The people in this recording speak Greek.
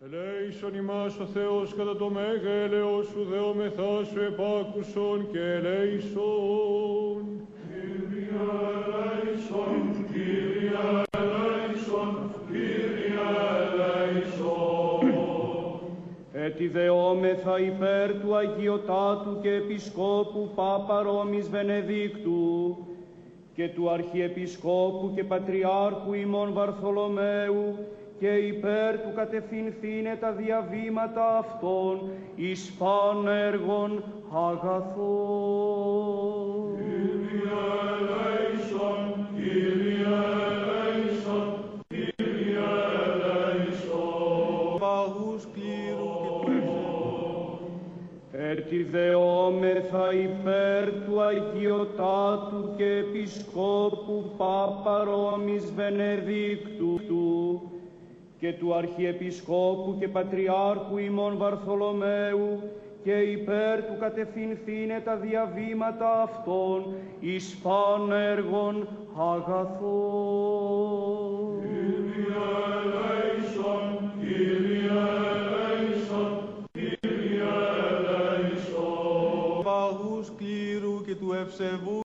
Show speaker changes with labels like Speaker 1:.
Speaker 1: Ελέησον ημάς ο Θεός κατά το μέγελεος σου δεόμεθά σου επάκουσον και ελέησον. Κύριε ελέησον, Κύριε ελέησον, Κύριε ελέησον.
Speaker 2: Έτι δεόμεθα υπέρ του Αγιωτάτου και Επισκόπου Πάπα Ρώμης Βενεδίκτου και του Αρχιεπισκόπου και Πατριάρχου ημών Βαρθολομαίου και υπέρ του κατευθυνθήνε τα διαβήματα αυτών εις πανέργων αγαθών.
Speaker 1: Κύριε ελέησον, Κύριε ελέησον, Κύριε ελέησον.
Speaker 2: Παγούς κλήρου και του ευσεβού. Έτι δεόμεθα υπέρ του Αγιωτάτου και Επισκόπου Πάπα Ρώμης Βενεδίκτου και του Αρχιεπισκόπου και Πατριάρχου ημών Βαρθολομαίου και υπέρ του κατευθυνθήνε τα διαβήματα αυτών εις πανέργων αγαθών.
Speaker 1: Κύριε ελέησον, Κύριε ελέησον, Κύριε ελέησον.
Speaker 2: Παγούς κλήρου και του ευσεβού